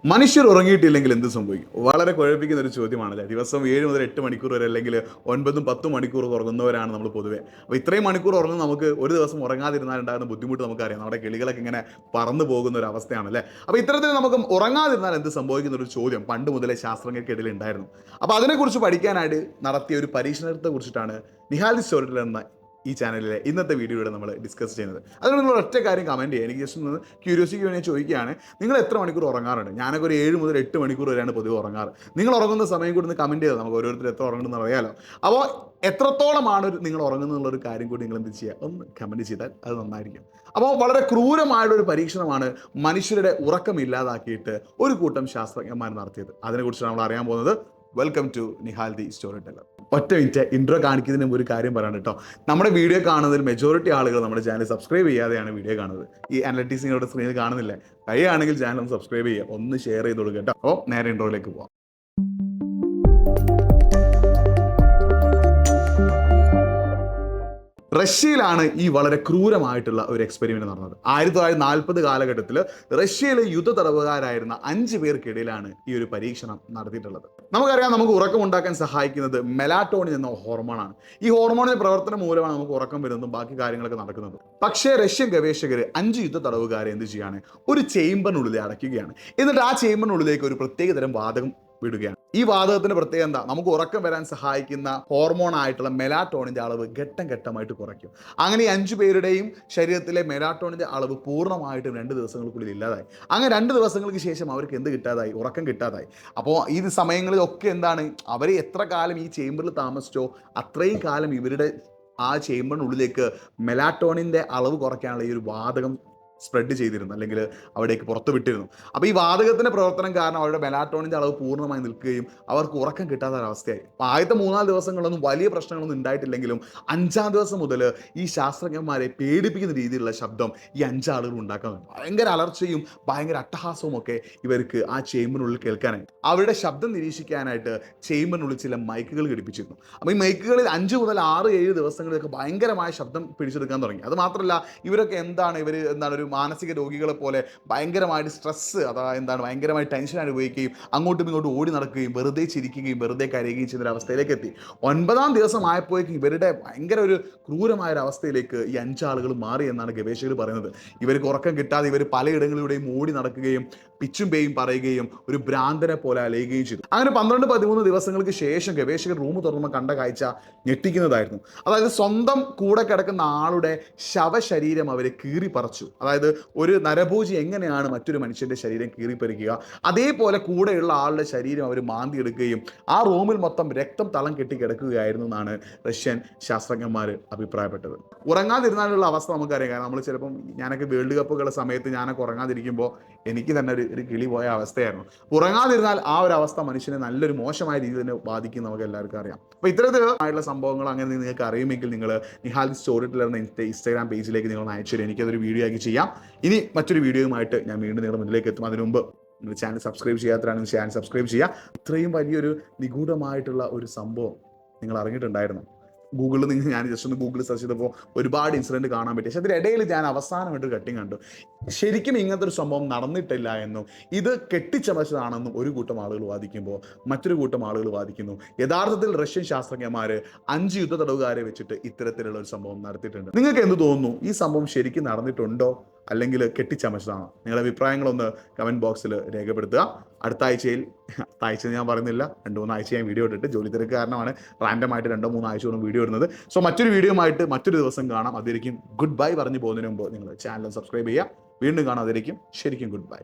മനുഷ്യർ ഉറങ്ങിയിട്ടില്ലെങ്കിൽ എന്ത് സംഭവിക്കും? വളരെ കുഴപ്പിക്കുന്ന ഒരു ചോദ്യമാണല്ലേ. ദിവസം 7 മുതൽ 8 മണിക്കൂർ വരെ അല്ലെങ്കിൽ 9ഉം 10 മണിക്കൂർ ഉറങ്ങുന്നവരാണ് നമ്മൾ പൊതുവെ. അപ്പോൾ ഇത്രയും മണിക്കൂർ ഉറങ്ങുന്ന നമുക്ക് ഒരു ദിവസം ഉറങ്ങാതിരുന്നാൽ ഉണ്ടാകുന്ന ബുദ്ധിമുട്ട് നമുക്കറിയാം. നമ്മുടെ കിളികളൊക്കെ ഇങ്ങനെ പറന്നു പോകുന്ന ഒരു അവസ്ഥയാണല്ലേ. അപ്പോൾ ഇത്തരത്തിൽ നമുക്ക് ഉറങ്ങാതിരുന്നാൽ എന്ത് സംഭവിക്കുന്ന ഒരു ചോദ്യം പണ്ട് മുതലേ ശാസ്ത്രജ്ഞർക്കിടയിൽ ഉണ്ടായിരുന്നു. അപ്പോൾ അതിനെക്കുറിച്ച് പഠിക്കാനായിട്ട് നടത്തിയ ഒരു പരീക്ഷണത്തെ കുറിച്ചിട്ടാണ് നിഹാൽ ദി സ്റ്റോറി ടെല്ലർ എന്ന ഈ ചാനലിലെ ഇന്നത്തെ വീഡിയോയുടെ നമ്മൾ ഡിസ്കസ് ചെയ്യുന്നത്. അതുകൊണ്ട് നിങ്ങൾ ഒറ്റ കാര്യം കമൻറ്റ് ചെയ്യുക. എനിക്ക് ജസ്റ്റ് ഒന്ന് ക്യൂരിയോസിറ്റിക്ക് വേണ്ടി ചോദിക്കുകയാണ്, നിങ്ങൾ എത്ര മണിക്കൂർ ഉറങ്ങാറുണ്ട്? ഞാനൊക്കെ ഒരു 7 മുതൽ 8 മണിക്കൂർ വരെയാണ് പൊതുവെ ഉറങ്ങാറ്. നിങ്ങൾ ഉറങ്ങുന്ന സമയം കൂടി ഒന്ന് കമൻറ്റ് ചെയ്താൽ നമുക്ക് ഓരോരുത്തർ എത്ര ഉറങ്ങുന്നത് അറിയാലോ. അപ്പോൾ എത്രത്തോളമാണ് നിങ്ങൾ ഉറങ്ങുന്നതെന്നുള്ളൊരു കാര്യം കൂടി നിങ്ങൾ എന്ത് ചെയ്യുക, ഒന്ന് കമൻറ്റ് ചെയ്താൽ അത് നന്നായിരിക്കും. അപ്പോൾ വളരെ ക്രൂരമായുള്ളൊരു പരീക്ഷണമാണ് മനുഷ്യരുടെ ഉറക്കം ഇല്ലാതാക്കിയിട്ട് ഒരു കൂട്ടം ശാസ്ത്രജ്ഞന്മാർ നടത്തിയത്. അതിനെക്കുറിച്ച് നമ്മൾ അറിയാൻ പോകുന്നത്. Welcome to Nihal the story teller. ഒറ്റ മിനിറ്റ് ഇൻട്രോ കാണിക്കുന്നതിന് മുമ്പ് ഒരു കാര്യം പറയണം കേട്ടോ. നമ്മുടെ വീഡിയോ കാണുന്നതിൽ മെജോറിറ്റി ആളുകൾ നമ്മുടെ ചാനൽ സബ്സ്ക്രൈബ് ചെയ്യാതെയാണ് വീഡിയോ കാണുന്നത്. ഈ അനലറ്റിക്സ് നിങ്ങളുടെ സ്ക്രീനിൽ കാണുന്നില്ലേ? കഴിയുകയാണെങ്കിൽ ചാനൽ ഒന്ന് സബ്സ്ക്രൈബ് ചെയ്യുക, ഒന്ന് ഷെയർ ചെയ്ത് കൊടുക്കുക കേട്ടോ. അപ്പോൾ നേരെ ഇൻട്രോയിലേക്ക് പോവാം. റഷ്യയിലാണ് ഈ വളരെ ക്രൂരമായിട്ടുള്ള ഒരു എക്സ്പെരിമെന്റ് നടന്നത്. 1940 കാലഘട്ടത്തിൽ റഷ്യയിലെ യുദ്ധ തടവുകാരായിരുന്ന 5 പേർക്കിടയിലാണ് ഈ ഒരു പരീക്ഷണം നടത്തിയിട്ടുള്ളത്. നമുക്കറിയാം, നമുക്ക് ഉറക്കം ഉണ്ടാക്കാൻ സഹായിക്കുന്നത് മെലാറ്റോണിൻ എന്ന ഹോർമോണാണ്. ഈ ഹോർമോണിന്റെ പ്രവർത്തനം മൂലമാണ് നമുക്ക് ഉറക്കം വരുന്നതും ബാക്കി കാര്യങ്ങളൊക്കെ നടക്കുന്നത്. പക്ഷേ റഷ്യൻ ഗവേഷകർ 5 യുദ്ധ തടവുകാരെ എന്ത് ചെയ്യാണ്, ഒരു ചേംബറിനുള്ളിൽ അടയ്ക്കുകയാണ്. എന്നിട്ട് ആ ചേംബറിനുള്ളിലേക്ക് ഒരു പ്രത്യേകതരം വാതകം വിടുകയാണ്. ഈ വാതകത്തിന്റെ പ്രത്യേകത എന്താ? നമുക്ക് ഉറക്കം വരാൻ സഹായിക്കുന്ന ഹോർമോൺ ആയിട്ടുള്ള മെലാറ്റോണിന്റെ അളവ് ഘട്ടം ഘട്ടമായിട്ട് കുറയ്ക്കും. അങ്ങനെ 5 പേരുടെയും ശരീരത്തിലെ മെലാറ്റോണിന്റെ അളവ് പൂർണ്ണമായിട്ടും 2 ദിവസങ്ങൾക്കുള്ളിൽ ഇല്ലാതായി. അങ്ങനെ 2 ദിവസങ്ങൾക്ക് ശേഷം അവർക്ക് എന്ത് കിട്ടാതായി? ഉറക്കം കിട്ടാതായി. അപ്പോൾ ഈ സമയങ്ങളിലൊക്കെ എന്താണ്, അവർ എത്ര കാലം ഈ ചേംബറിൽ താമസിച്ചോ അത്രയും കാലം ഇവരുടെ ആ ചേംബറിനുള്ളിലേക്ക് മെലാറ്റോണിന്റെ അളവ് കുറയ്ക്കാനുള്ള ഈ ഒരു വാതകം സ്പ്രെഡ് ചെയ്തിരുന്നു, അല്ലെങ്കിൽ അവിടേക്ക് പുറത്തു വിട്ടിരുന്നു. അപ്പോൾ ഈ വാതകത്തിന്റെ പ്രവർത്തനം കാരണം അവരുടെ മെലാറ്റോണിന്റെ അളവ് പൂർണ്ണമായി നിൽക്കുകയും അവർക്ക് ഉറക്കം കിട്ടാത്ത ഒരവസ്ഥയായി. അപ്പോൾ ആദ്യത്തെ 3-4 ദിവസങ്ങളൊന്നും വലിയ പ്രശ്നങ്ങളൊന്നും ഉണ്ടായിട്ടില്ലെങ്കിലും 5-ാം ദിവസം മുതൽ ഈ ശാസ്ത്രജ്ഞന്മാരെ പേടിപ്പിക്കുന്ന രീതിയിലുള്ള ശബ്ദം ഈ 5 ആളുകൾ ഉണ്ടാക്കാൻ തുടങ്ങി. ഭയങ്കര അലർച്ചയും ഭയങ്കര അട്ടഹാസവും ഒക്കെ ഇവർക്ക് ആ ചേംബറിനുള്ളിൽ കേൾക്കാനായി. അവരുടെ ശബ്ദം നിരീക്ഷിക്കാനായിട്ട് ചേംബറിനുള്ളിൽ ചില മൈക്കുകൾ ഘടിപ്പിച്ചിരുന്നു. അപ്പോൾ ഈ മൈക്കുകളിൽ 5 മുതൽ 6-7 ദിവസങ്ങളിലൊക്കെ ഭയങ്കരമായ ശബ്ദം പിടിച്ചെടുക്കാൻ തുടങ്ങി. അത് മാത്രമല്ല, ഇവരൊക്കെ എന്താണ് ഒരു മാനസിക രോഗികളെ പോലെ ഭയങ്കരമായിട്ട് സ്ട്രെസ്സ്, അതായത് ഭയങ്കരമായി ടെൻഷൻ അനുഭവിക്കുകയും അങ്ങോട്ടും ഇങ്ങോട്ടും ഓടി നടക്കുകയും വെറുതെ ചിരിക്കുകയും വെറുതെ കരയുകയും ചെയ്യുന്ന അവസ്ഥയിലേക്ക് എത്തി. 9-ാം ദിവസം ആയപ്പോഴേക്കും ഇവരുടെ ഭയങ്കര ഒരു ക്രൂരമായ ഒരു അവസ്ഥയിലേക്ക് ഈ 5 ആളുകൾ മാറി എന്നാണ് ഗവേഷകർ പറയുന്നത്. ഇവർക്ക് ഉറക്കം കിട്ടാതെ ഇവർ പലയിടങ്ങളിലൂടെയും ഓടി നടക്കുകയും പിച്ചും പേയും പറയുകയും ഒരു ഭ്രാന്തനെ പോലെ അലയുകയും ചെയ്തു. അങ്ങനെ 12-13 ദിവസങ്ങൾക്ക് ശേഷം ഗവേഷകർ റൂം തുറന്നുമ്പോൾ കണ്ട കാഴ്ച ഞെട്ടിക്കുന്നതായിരുന്നു. അതായത് സ്വന്തം കൂടെ കിടക്കുന്ന ആളുടെ ശവശരീരം അവരെ കീറിപ്പറിച്ചു. അതായത് ഒരു നരഭോജി എങ്ങനെയാണ് മറ്റൊരു മനുഷ്യന്റെ ശരീരം കീറിപ്പറിക്കുക, അതേപോലെ കൂടെയുള്ള ആളുടെ ശരീരം അവർ മാന്തിയെടുക്കുകയും ആ റൂമിൽ മൊത്തം രക്തം തളം കെട്ടി കിടക്കുകയായിരുന്നു എന്നാണ് റഷ്യൻ ശാസ്ത്രജ്ഞന്മാർ അഭിപ്രായപ്പെട്ടത്. ഉറങ്ങാതിരുന്നാലുള്ള അവസ്ഥ നമുക്കറിയാം. കാരണം നമ്മൾ ചിലപ്പം, ഞാനൊക്കെ വേൾഡ് കപ്പുകളുടെ സമയത്ത് ഞാനൊക്കെ ഉറങ്ങാതിരിക്കുമ്പോൾ എനിക്ക് തന്നെ ഒരു കിളി പോയ അവസ്ഥയായിരുന്നു. ഉറങ്ങാതിരുന്നാൽ ആ ഒരു അവസ്ഥ മനുഷ്യനെ നല്ലൊരു മോശമായ രീതിയിൽ തന്നെ ബാധിക്കും, നമുക്ക് എല്ലാവർക്കും അറിയാം. അപ്പോൾ ഇത്തരത്തിലുള്ള സംഭവങ്ങൾ അങ്ങനെ നിങ്ങൾക്ക് അറിയുമെങ്കിൽ നിങ്ങൾ നിഹാൽ സ്റ്റോറി ടെല്ലർ എന്ന ഇൻസ്റ്റാഗ്രാം പേജിലേക്ക് നിങ്ങൾ അയച്ചു തരും. എനിക്കതൊരു വീഡിയോ ആക്കി ചെയ്യാം. ഇനി മറ്റൊരു വീഡിയോയുമായിട്ട് ഞാൻ വീണ്ടും നിങ്ങളുടെ മുന്നിലേക്ക് എത്തും. അതിനു മുമ്പ് നിങ്ങൾ ചാനൽ സബ്സ്ക്രൈബ് ചെയ്യാത്തവരാണെങ്കിൽ ചാനൽ സബ്സ്ക്രൈബ് ചെയ്യുക. ഇത്രയും വലിയൊരു നിഗൂഢമായിട്ടുള്ള ഒരു സംഭവം നിങ്ങൾ അറിഞ്ഞിട്ടുണ്ടായിരുന്നു? ഗൂഗിളിൽ ഞാൻ ജസ്റ്റ് ഒന്ന് ഗൂഗിളിൽ സെർച്ച് ചെയ്തപ്പോൾ ഒരുപാട് ഇൻസിഡൻറ്റ് കാണാൻ പറ്റി. പക്ഷേ അതിനിടയിൽ ഞാൻ അവസാനമായിട്ടൊരു കട്ടിങ് കണ്ടു. ശരിക്കും ഇങ്ങനത്തെ ഒരു സംഭവം നടന്നിട്ടില്ല എന്നും ഇത് കെട്ടിച്ചമച്ചതാണെന്നും ഒരു കൂട്ടം ആളുകൾ വാദിക്കുമ്പോൾ മറ്റൊരു കൂട്ടം ആളുകൾ വാദിക്കുന്നു യഥാർത്ഥത്തിൽ റഷ്യൻ ശാസ്ത്രജ്ഞന്മാർ 5 യുദ്ധ തടവുകാരെ വെച്ചിട്ട് ഇത്തരത്തിലുള്ള ഒരു സംഭവം നടത്തിയിട്ടുണ്ട്. നിങ്ങൾക്ക് എന്ത് തോന്നുന്നു? ഈ സംഭവം ശരിക്കും നടന്നിട്ടുണ്ടോ അല്ലെങ്കിൽ കെട്ടിച്ചമച്ചതാണോ? നിങ്ങളുടെ അഭിപ്രായങ്ങളൊന്ന് കമൻറ്റ് ബോക്സിൽ രേഖപ്പെടുത്തുക. അടുത്ത ആഴ്ച ഞാൻ പറയുന്നില്ല, 2-3 ആഴ്ച ഞാൻ വീഡിയോ ഇട്ടിട്ട് ജോലി തിരക്ക് കാരണമാണ് റാൻഡമായിട്ട് 2-3 ആഴ്ചയോളം വീഡിയോ ഇടുന്നത്. സോ മറ്റൊരു വീഡിയോയുമായിട്ട് മറ്റൊരു ദിവസം കാണാം. അതിരിക്കും ഗുഡ് ബൈ പറഞ്ഞു പോകുന്നതിന് മുമ്പ് നിങ്ങൾ ചാനൽ സബ്സ്ക്രൈബ് ചെയ്യുക. വീണ്ടും കാണാം. അതിരിക്കും ശരിക്കും ഗുഡ് ബൈ.